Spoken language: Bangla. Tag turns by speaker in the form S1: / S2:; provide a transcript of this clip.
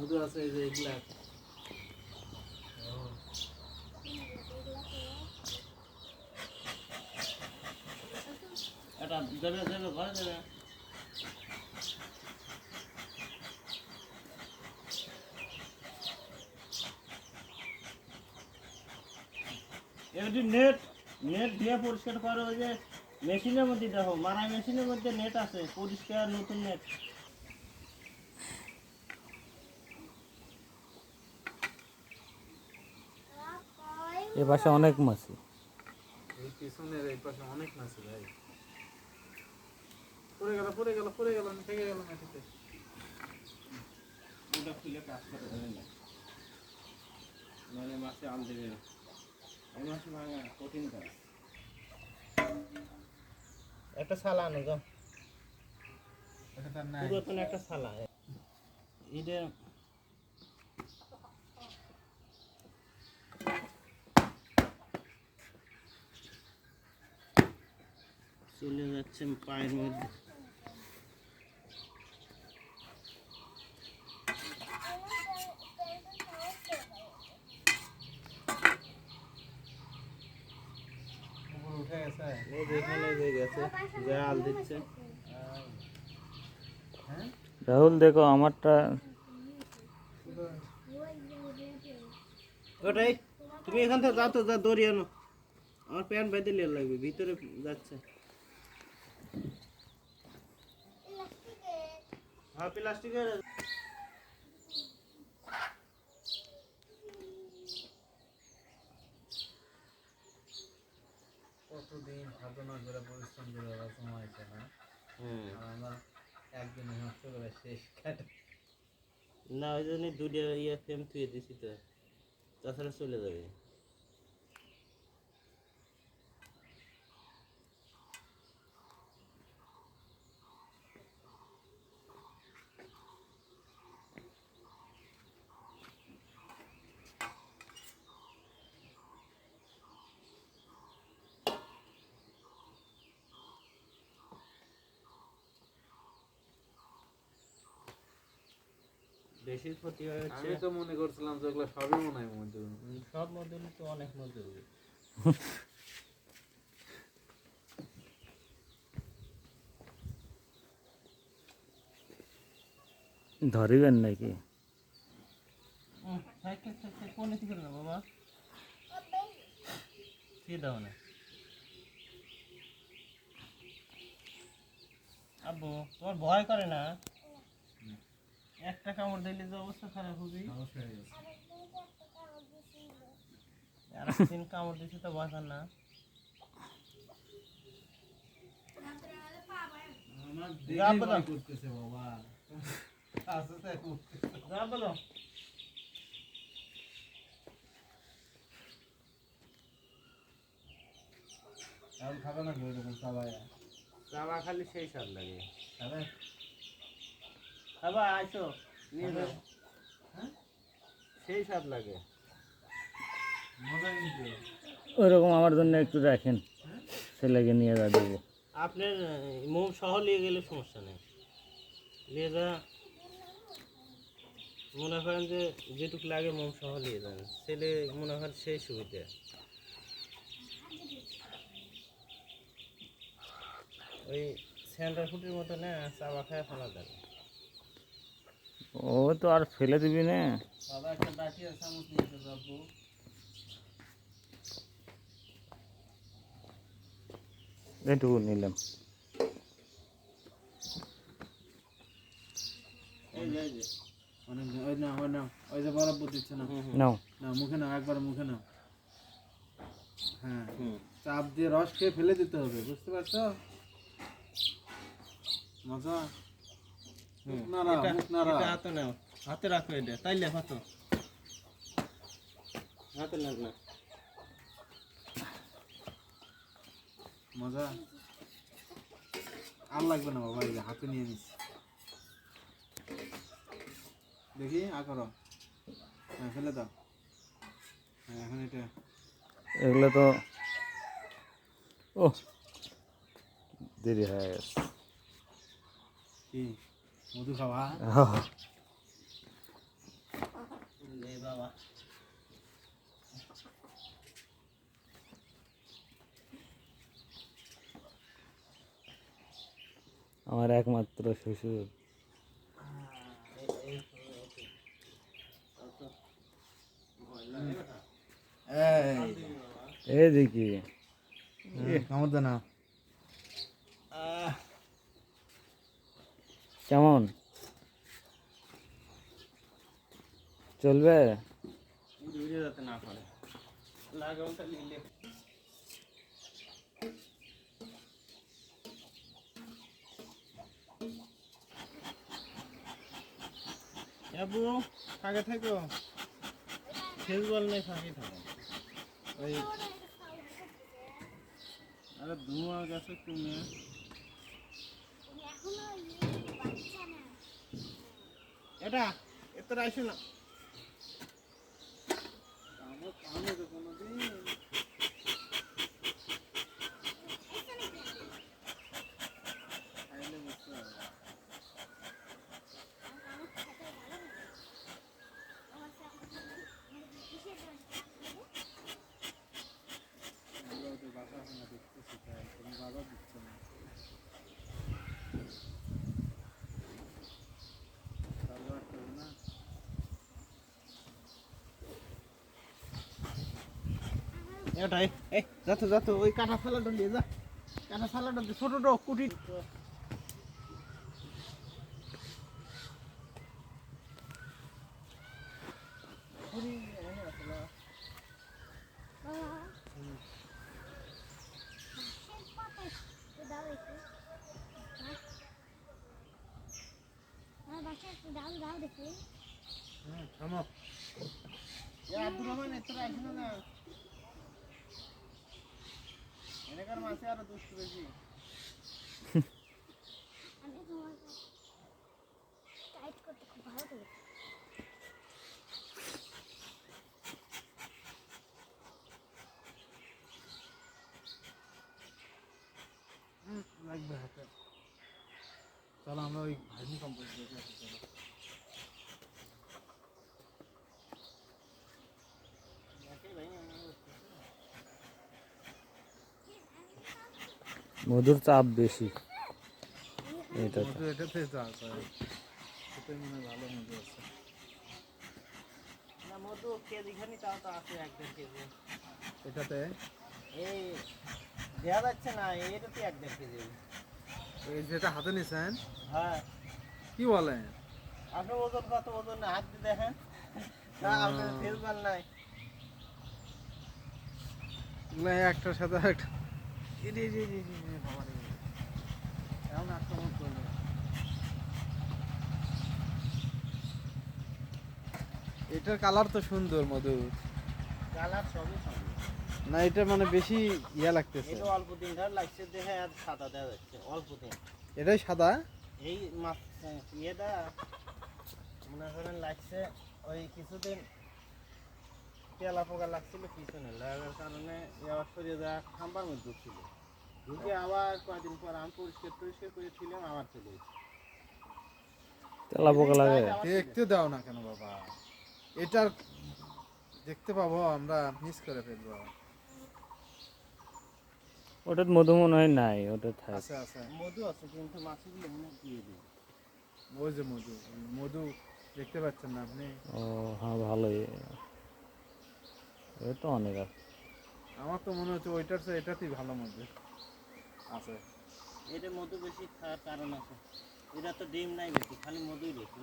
S1: মধু আছে এই যে এগুলা এটা দেবে দেবে ঘরে দেবে এমনি নেট নেট দিয়ে পরিষ্কার করো ওই যে মেশিনের মধ্যে দেখো মারাই মেশিনের মধ্যে নেট আছে পরিষ্কার নতুন নেট
S2: এ পাশে অনেক মাছ
S1: এই পিছনের এই পাশে অনেক মাছ ভাই পড়ে গেল থেকে গেল মাটিতে ওটা খুলে কাজ করে দেবে না মানে মাছে আল দেবে না এই মাছ ভাঙা কঠিন কাজ একটা সালা আনো যাও এটা তার নাই পুরাতন একটা সালা এটা চলে যাচ্ছে পায়ের মধ্যে জাল দিচ্ছে
S2: রাহুল দেখো আমারটা
S1: ওটাই তুমি এখান থেকে যাও তো যা দড়ি আনো আমার প্যান্ট বাইতে লিয়ে লাগবে ভিতরে যাচ্ছে হ্যাঁ প্লাস্টিকের কতদিন সাধনা করে পরিশ্রম করে সময় আছে না আমরা একদিনে নষ্ট করে শেষ কাটে না ওই জন্য দুটো ইয়ে ফ্রেম থুয়ে দিছি তো তাছাড়া চলে যাবে বেশি ক্ষতি হচ্ছে আমি তো মনে করছিলাম যে এগুলো সবই মনে হয় মজুর সব মজুরি তো অনেক মজুরি
S2: ধরিবেন নাকি
S1: কোন দিকে না বাবা কি দাও না আব্বু তোমার ভয় করে না একটা কামড় দিলে যে অবস্থা খারাপ হবে আর তিন কামড় দিছে তো বাঁচার না যা বলো করতেছে বাবা আসতে যা বলো আর খাবে না কি এরকম চাবা খালি সেই স্বাদ লাগে খাবে খাবা আইসো নিয়ে যাও হ্যাঁ সেই স্বাদ লাগে মজা কিন্তু
S2: ওইরকম আমার জন্য একটু রাখেন ছেলেকে নিয়ে যা দেবো
S1: আপনার মুখ সহ নিয়ে গেলে সমস্যা নেই নিয়ে যা মনে করেন যে যেটুকু লাগে মোম সহ নিয়ে যান ছেলে মনে করেন সেই সুবিধা ওই সেন্টার ফুটের মতো না চাবা খায় ফেলা যাবে
S2: ও তো আর ফেলে দিবি না
S1: বাবা একটা বাটি আর চামচ নিয়ে যাবো
S2: এইটুকু নিলাম
S1: এই যে অনেক ওই না ওই না ওই যে বরফ দিচ্ছে না
S2: নাও
S1: না মুখে নাও একবার মুখে নাও হ্যাঁ চাপ দিয়ে রস খেয়ে ফেলে দিতে হবে বুঝতে পারছো মজা হাতে নাও হাতে রাখো এটা তাইলে হাতে হাতে লাগ না মজা আর লাগবে না বাবা এই হাতে নিয়ে নিস দেখি করো হ্যাঁ ফেলে দাও হ্যাঁ এখন এটা
S2: এগুলো তো ও দেরি হয়ে গেছে
S1: কি মধু খাওয়া এ বাবা
S2: আমার একমাত্র শ্বশুর। এই দেখি
S1: কামড় দে না।
S2: কেমন চলবে?
S1: ভিডিও যাতে না করে লাগামটা নিলে আপু ফাঁকে থাকো, ফেসবল নেই, ফাঁকে থাকো। ওই আরে ধোঁয়া গেছে তুমি এটা এত রাইছো না। আমি তো কোনোদিন খাইলে বুঝতে পারবো। আমরা ওদের বাসা আমরা দেখতেছি, তাই তুমি বাধা দিচ্ছ না। সালোয়ার করবে না। এটাই এই যাতো যাতো ওই কাঁটা সালাডটা নিয়ে যা, কাঁটা সালাডটা ছোটটা কুটি। থামো আব্দুর রহমান এত রাখি না, এনেকার মাছে আরো দুষ্টু বেশি।
S3: আমি তোমার টাইট করতে খুব ভালো লাগে।
S1: লাগবে হাতে। চলো আমরা ওই ভার্মি কম্পোস্ট দেখে আসি। চলো
S2: মধুর চাপ বেশি এটা।
S1: মধু এটাতে চাষ হয়, এটাই মনে হয় ভালো মধু আছে। না মধু কেজি খানি তাও তো আছে 1-1.5 কেজি এটাতে। এই দেওয়া যাচ্ছে না, এটাতে 1-1.5 কেজি। এই যেটা হাতে নিছেন? হ্যাঁ। কি বলেন? আপনার ওজন কত? ওজন হাত দিয়ে দেখেন না, আপনার ফেসবাল নাই এগুলো একটার সাথে একটা। এমন আক্রমণ করলো। এটার কালার তো সুন্দর, মধু কালার সবই সুন্দর না, এটা মানে বেশি ইয়া লাগতেছে। এটা অল্প দিন ধরে লাগছে দেখে আর সাদা দেওয়া যাচ্ছে অল্প দিন। এটাই সাদা এই মাছ ইয়েটা মনে করেন লাগছে ওই কিছুদিন তেলা পোকা লাগছিল পিছনে, লাগার কারণে আবার সরিয়ে দেওয়া খাম্বার মধ্যে ছিল, ঢুকে আবার কয়েকদিন পর আমি পরিষ্কার করেছিলাম আবার চলে এসেছি।
S2: তেলা পোকা লাগে
S1: দেখতে দাও না কেন বাবা, এটার দেখতে পাবো আমরা মিস করে ফেলবো।
S2: ওটার মধু মনে হয় নাই, ওটা থাকে।
S1: আছে আছে মধু আছে কিন্তু মাছগুলো মনে দিয়ে দিই। ওই যে মধু, মধু দেখতে পাচ্ছেন না আপনি?
S2: ও হ্যাঁ ভালোই, এটা অনেক আছে।
S1: আমার তো মনে হচ্ছে ওইটার চেয়ে এটাতেই ভালো মধু আছে। এটা মধু বেশি খাওয়ার কারণ আছে, এটা তো ডিম নাই বেশি, খালি মধুই বেশি।